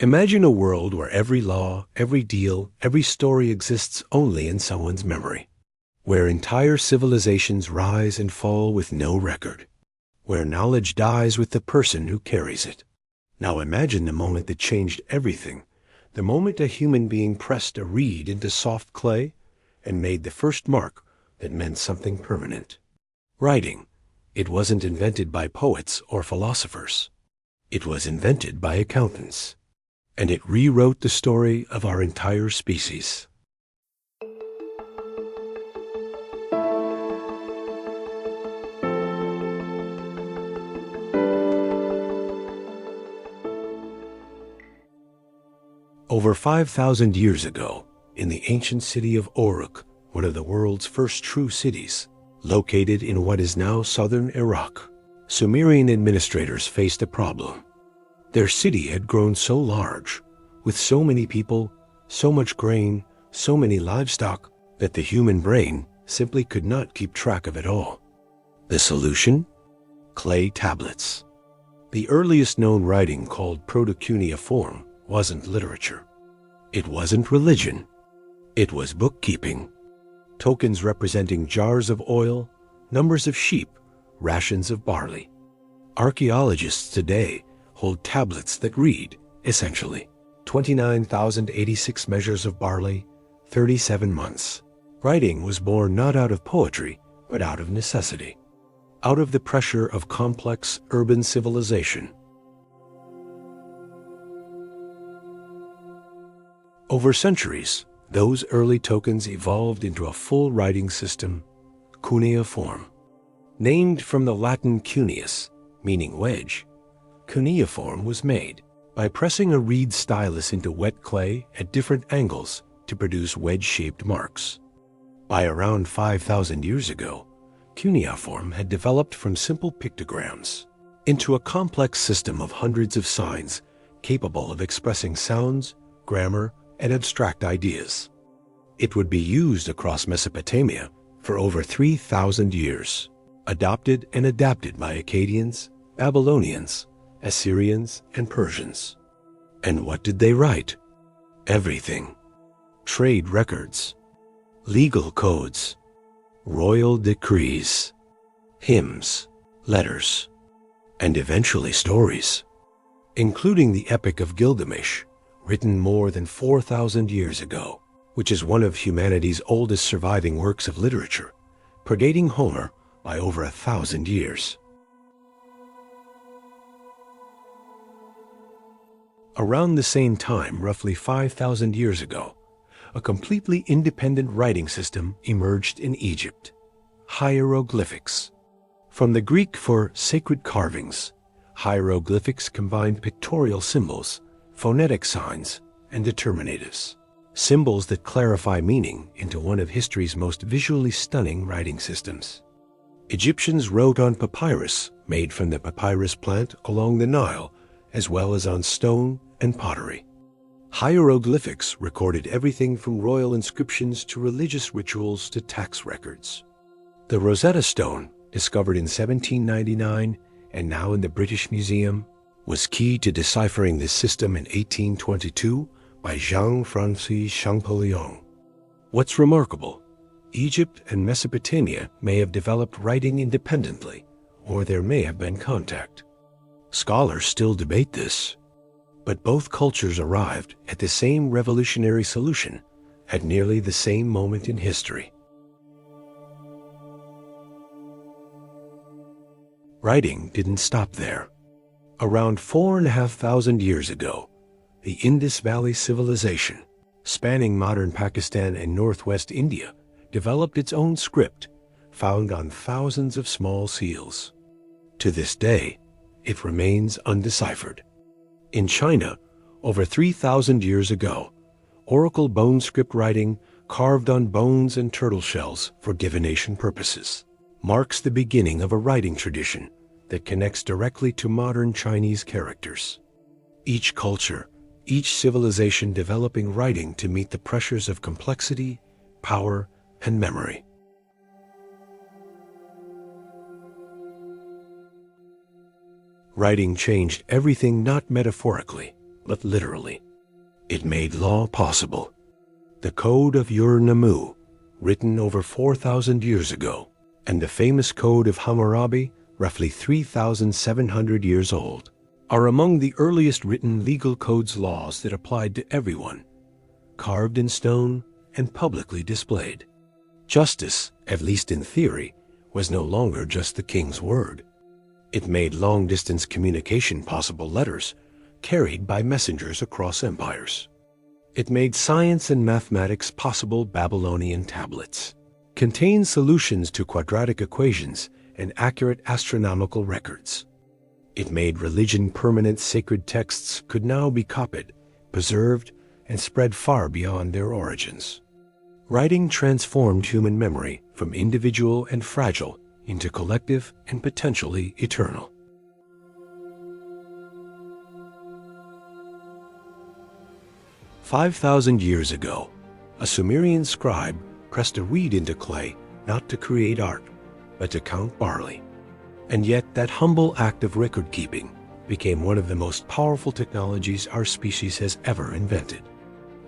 Imagine a world where every law, every deal, every story exists only in someone's memory, where entire civilizations rise and fall with no record, where knowledge dies with the person who carries it. Now imagine the moment that changed everything, the moment a human being pressed a reed into soft clay and made the first mark that meant something permanent. Writing. It wasn't invented by poets or philosophers. It was invented by accountants, and it rewrote the story of our entire species. Over 5,000 years ago, in the ancient city of Uruk, one of the world's first true cities, located in what is now southern Iraq, Sumerian administrators faced a problem. Their city had grown so large, with so many people, so much grain, so many livestock, that the human brain simply could not keep track of it all. The solution? Clay tablets. The earliest known writing, called Proto-Cuneiform, wasn't literature. It wasn't religion. It was bookkeeping. Tokens representing jars of oil, numbers of sheep, rations of barley. Archaeologists today hold tablets that read, essentially, 29,086 measures of barley, 37 months. Writing was born not out of poetry, but out of necessity, out of the pressure of complex urban civilization. Over centuries, those early tokens evolved into a full writing system, cuneiform. Named from the Latin cuneus, meaning wedge, cuneiform was made by pressing a reed stylus into wet clay at different angles to produce wedge-shaped marks. By around 5,000 years ago, cuneiform had developed from simple pictograms into a complex system of hundreds of signs capable of expressing sounds, grammar, and abstract ideas. It would be used across Mesopotamia for over 3,000 years, adopted and adapted by Akkadians, Babylonians, Assyrians, and Persians. And what did they write? Everything. Trade records, legal codes, royal decrees, hymns, letters, and eventually stories, including the Epic of Gilgamesh, written more than 4,000 years ago, which is one of humanity's oldest surviving works of literature, predating Homer by over 1,000 years. Around the same time, roughly 5,000 years ago, a completely independent writing system emerged in Egypt: hieroglyphics. From the Greek for sacred carvings, hieroglyphics combined pictorial symbols, phonetic signs, and determinatives, symbols that clarify meaning into one of history's most visually stunning writing systems. Egyptians wrote on papyrus made from the papyrus plant along the Nile, as well as on stone and pottery. Hieroglyphics recorded everything from royal inscriptions to religious rituals to tax records. The Rosetta Stone, discovered in 1799 and now in the British Museum, was key to deciphering this system in 1822 by Jean-Francis Champollion. What's remarkable, Egypt and Mesopotamia may have developed writing independently, or there may have been contact. Scholars still debate this, but both cultures arrived at the same revolutionary solution at nearly the same moment in history. Writing didn't stop there. Around 4,500 years ago, the Indus Valley Civilization, spanning modern Pakistan and northwest India, developed its own script, found on thousands of small seals. To this day, it remains undeciphered. In China, over 3,000 years ago, oracle bone script writing, carved on bones and turtle shells for divination purposes, marks the beginning of a writing tradition that connects directly to modern Chinese characters. Each culture, each civilization developing writing to meet the pressures of complexity, power, and memory. Writing changed everything not metaphorically, but literally. It made law possible. The Code of Ur-Nammu, written over 4,000 years ago, and the famous Code of Hammurabi, roughly 3,700 years old, are among the earliest written legal codes laws that applied to everyone, carved in stone and publicly displayed. Justice, at least in theory, was no longer just the king's word. It made long-distance communication possible, letters carried by messengers across empires. It made science and mathematics possible, Babylonian tablets contained solutions to quadratic equations and accurate astronomical records. It made religion permanent, sacred texts could now be copied, preserved, and spread far beyond their origins. Writing transformed human memory from individual and fragile into collective and potentially eternal. "5,000 years ago, a Sumerian scribe pressed a reed into clay not to create art, but to count barley. And yet that humble act of record-keeping became one of the most powerful technologies our species has ever invented.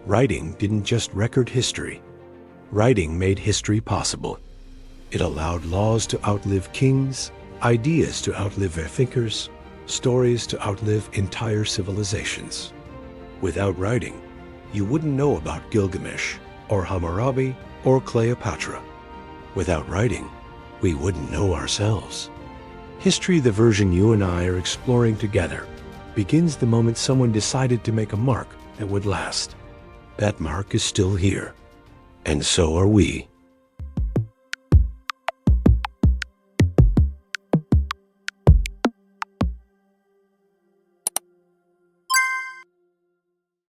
Writing didn't just record history. Writing made history possible. It allowed laws to outlive kings, ideas to outlive their thinkers, stories to outlive entire civilizations. Without writing, you wouldn't know about Gilgamesh, or Hammurabi, or Cleopatra. Without writing, we wouldn't know ourselves. History, the version you and I are exploring together, begins the moment someone decided to make a mark that would last. That mark is still here, and so are we.